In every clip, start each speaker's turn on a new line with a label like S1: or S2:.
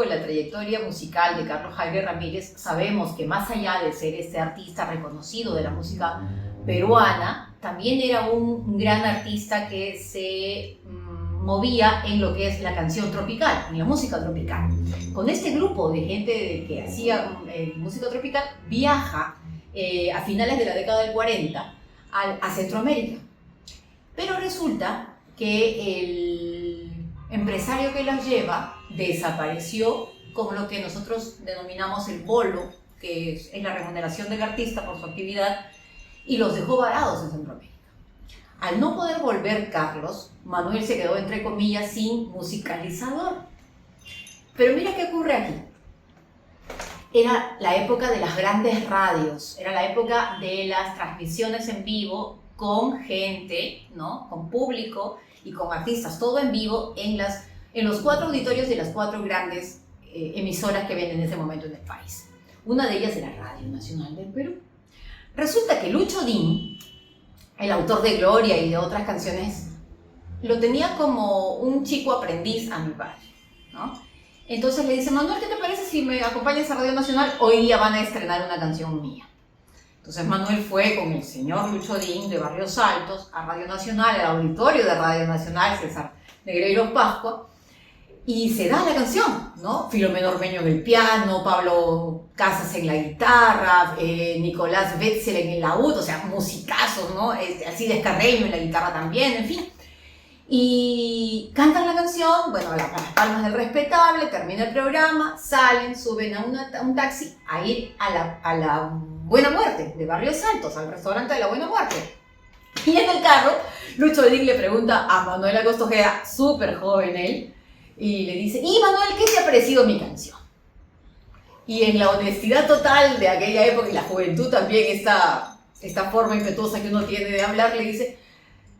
S1: poco de la trayectoria musical de Carlos Jaime Ramírez, sabemos que más allá de ser este artista reconocido de la música peruana, también era un gran artista que se movía en lo que es la canción tropical, en la música tropical. Con este grupo de gente que hacía música tropical, viaja a finales de la década del 40 a Centroamérica. Pero resulta que el empresario que los lleva desapareció con lo que nosotros denominamos el bolo, que es la remuneración del artista por su actividad, y los dejó varados en Centroamérica. Al no poder volver Carlos, Manuel se quedó, entre comillas, sin musicalizador. Pero mira qué ocurre aquí. Era la época de las grandes radios, era la época de las transmisiones en vivo con gente, ¿no? Con público y con artistas, todo en vivo en los 4 auditorios de las 4 grandes emisoras que había en ese momento en el país. Una de ellas era Radio Nacional del Perú. Resulta que Lucho Din, el autor de Gloria y de otras canciones, lo tenía como un chico aprendiz a mi padre, ¿no? Entonces le dice: Manuel, ¿qué te parece si me acompañas a Radio Nacional? Hoy día van a estrenar una canción mía. Entonces Manuel fue con el señor Lucho Din de Barrios Altos a Radio Nacional, al auditorio de Radio Nacional, César Negreiros Pascua, y se da la canción, ¿no? Filomeno Ormeño en el piano, Pablo Casas en la guitarra, Nicolás Wetzel en el laúd, o sea, musicazos, ¿no? Alcides Carreño en la guitarra también, en fin. Y cantan la canción, bueno, a las palmas del respetable, termina el programa, salen, suben a un taxi a ir a la Buena Muerte de Barrios Altos, al restaurante de la Buena Muerte. Y en el carro, Lucho Din le pregunta a Manuel Agosto Ojeda, súper joven él, y le dice: ¿y Manuel, qué te ha parecido mi canción? Y en la honestidad total de aquella época y la juventud también, esta forma impetuosa que uno tiene de hablar, le dice: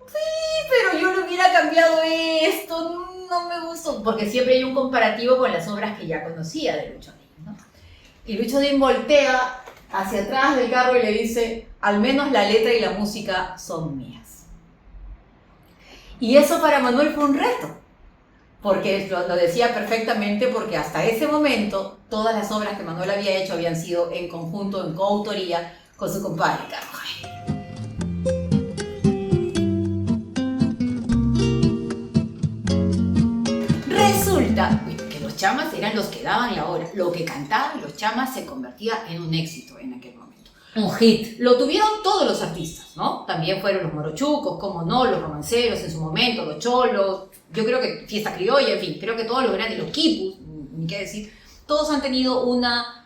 S1: sí, pero yo le hubiera cambiado esto, no me gustó, porque siempre hay un comparativo con las obras que ya conocía de Lucho Din, ¿no? Y Lucho Din voltea hacia atrás del carro y le dice: al menos la letra y la música son mías. Y eso para Manuel fue un reto, porque lo decía perfectamente, porque hasta ese momento todas las obras que Manuel había hecho habían sido en conjunto, en coautoría con su compadre Carlos Jaime. Resulta que los chamas eran los que daban la hora. Lo que cantaban los chamas se convertía en un éxito en aquel momento. Un hit. Lo tuvieron todos los artistas, ¿no? También fueron los morochucos, como no, los romanceros en su momento, los cholos, yo creo que Fiesta Criolla, en fin, creo que todos los grandes, los quipus, ni qué decir, todos han tenido una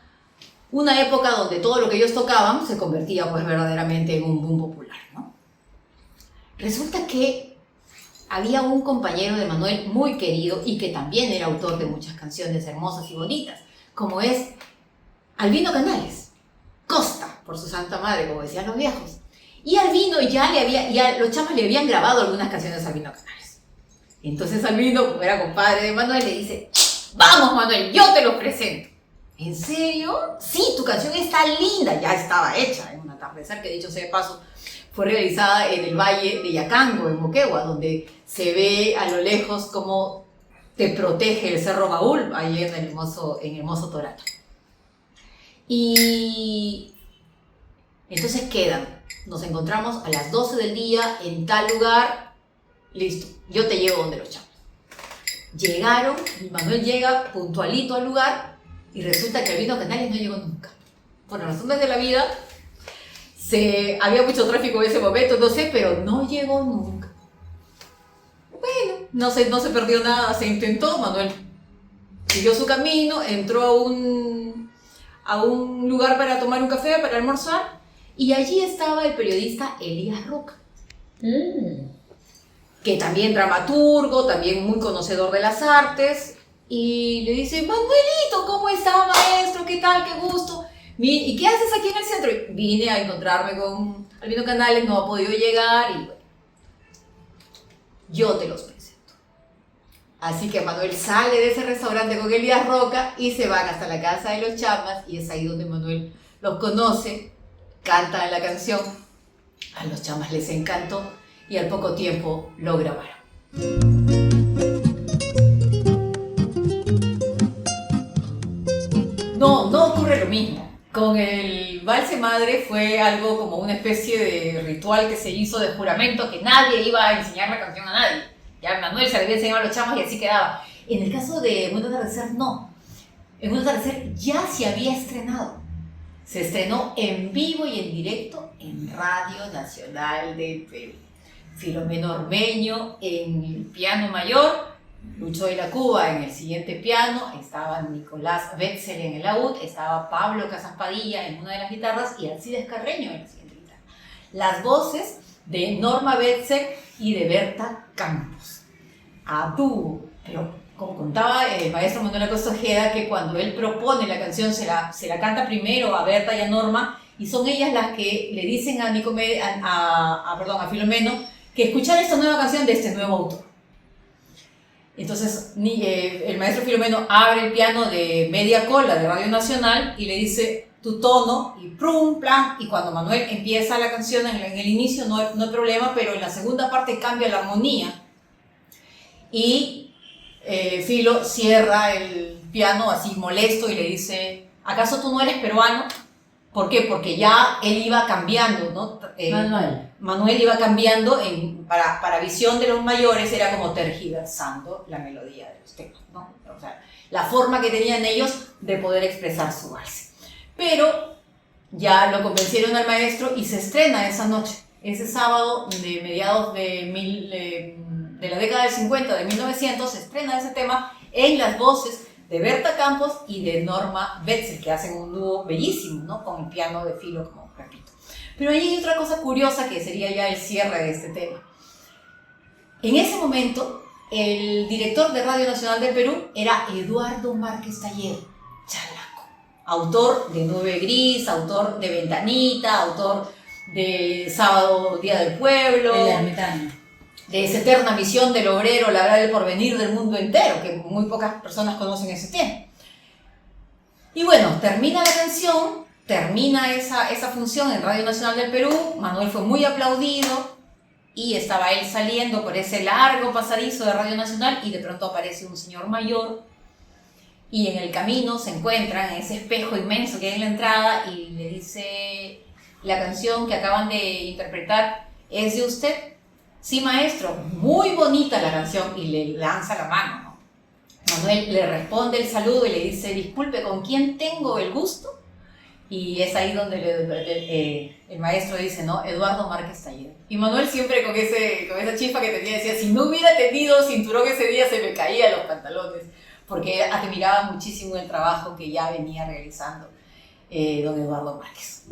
S1: época donde todo lo que ellos tocaban se convertía pues verdaderamente en un boom popular, ¿no? Resulta que había un compañero de Manuel muy querido y que también era autor de muchas canciones hermosas y bonitas, como es Albino Canales, Costa, por su santa madre, como decían los viejos. Y Albino ya los chamas le habían grabado algunas canciones a Albino Canales. Entonces Albino, como era compadre de Manuel, le dice: vamos Manuel, yo te los presento. ¿En serio? Sí, tu canción está linda. Ya estaba hecha en un atardecer que, dicho sea de paso, fue realizada en el valle de Yacango, en Moquegua, donde se ve a lo lejos cómo te protege el Cerro Baúl, ahí en el hermoso Torato. Y entonces nos encontramos a las 12 del día en tal lugar, listo, yo te llevo donde los chamas. Llegaron, Manuel llega puntualito al lugar y resulta que Albino Canales no llegó nunca. Por razones de la vida, había mucho tráfico en ese momento, no sé, pero no llegó nunca. Bueno, no se perdió nada, se intentó, Manuel siguió su camino, entró a un lugar para tomar un café, para almorzar, y allí estaba el periodista Elías Roca, que también dramaturgo, también muy conocedor de las artes, y le dice: Manuelito, ¿cómo está, maestro? ¿Qué tal? ¡Qué gusto! ¿Y qué haces aquí en el centro? Y vine a encontrarme con Albino Canales, no ha podido llegar, y bueno, yo te los presento. Así que Manuel sale de ese restaurante con Elías Roca y se van hasta la casa de los chamas, y es ahí donde Manuel los conoce, cantan la canción, a los chamas les encantó y al poco tiempo lo grabaron. lo mismo. Con el Valse Madre fue algo como una especie de ritual que se hizo de juramento que nadie iba a enseñar la canción a nadie. Ya Manuel se la había enseñado a los chamos y así quedaba. En el caso de Mundo Atardecer, no. En Mundo Atardecer ya se había estrenado. Se estrenó en vivo y en directo en Radio Nacional del Perú. Filomeno Ormeño en el piano mayor, Lucho de la Cuba en el siguiente piano, estaba Nicolás Wetzel en el laúd, estaba Pablo Casaspadilla en una de las guitarras y Alcides Carreño en la siguiente guitarra. Las voces de Norma Wetzel y de Berta Campos. A dúo, pero como contaba el maestro Manuel Acosta Ojeda, que cuando él propone la canción se la canta primero a Berta y a Norma, y son ellas las que le dicen a Filomeno que escuchar esta nueva canción de este nuevo autor. Entonces el maestro Filomeno abre el piano de media cola de Radio Nacional y le dice tu tono y prum, plan, y cuando Manuel empieza la canción en el inicio no hay problema, pero en la segunda parte cambia la armonía y Filo cierra el piano así molesto y le dice ¿acaso tú no eres peruano? ¿Por qué? Porque ya él iba cambiando, ¿no? Manuel iba cambiando, para visión de los mayores era como tergiversando la melodía de los temas, ¿no? O sea, la forma que tenían ellos de poder expresar su valse. Pero ya lo convencieron al maestro y se estrena esa noche, ese sábado de mediados de la década del 50, de 1900, se estrena ese tema en las voces de Berta Campos y de Norma Wetzel, que hacen un dúo bellísimo, ¿no? Con el piano de Filo, como repito. Pero ahí hay otra cosa curiosa que sería ya el cierre de este tema. En ese momento, el director de Radio Nacional del Perú era Eduardo Márquez Taller, chalaco, autor de Nube Gris, autor de Ventanita, autor de Sábado, Día del Pueblo,
S2: El ermitaño,
S1: de esa eterna misión del obrero, labrar el porvenir del mundo entero, que muy pocas personas conocen ese tema. Y bueno, termina la canción, termina esa función en Radio Nacional del Perú, Manuel fue muy aplaudido y estaba él saliendo por ese largo pasadizo de Radio Nacional y de pronto aparece un señor mayor y en el camino se encuentran en ese espejo inmenso que hay en la entrada y le dice la canción que acaban de interpretar es de usted. Sí, maestro, muy bonita la canción, y le lanza la mano, ¿no? Manuel le responde el saludo y le dice, disculpe, ¿con quién tengo el gusto? Y es ahí donde el maestro dice, ¿no? Eduardo Márquez Taller. Y Manuel siempre con esa chispa que tenía decía, si no hubiera tenido cinturón ese día se me caían los pantalones, porque admiraba muchísimo el trabajo que ya venía realizando don Eduardo Márquez.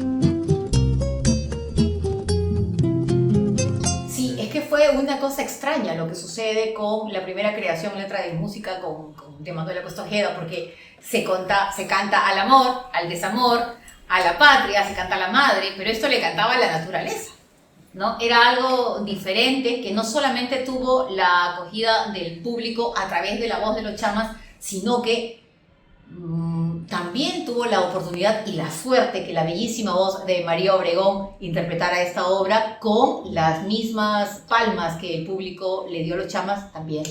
S1: Que fue una cosa extraña lo que sucede con la primera creación letra de música de Manuel Acosta Ojeda, porque se canta al amor, al desamor, a la patria, se canta a la madre, pero esto le cantaba a la naturaleza, ¿no? Era algo diferente que no solamente tuvo la acogida del público a través de la voz de los chamas, sino que también tuvo la oportunidad y la suerte que la bellísima voz de María Obregón interpretara esta obra con las mismas palmas que el público le dio a los chamas, también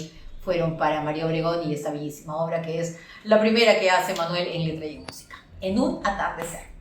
S1: fueron para María Obregón y esta bellísima obra que es la primera que hace Manuel en letra y en música, En un atardecer.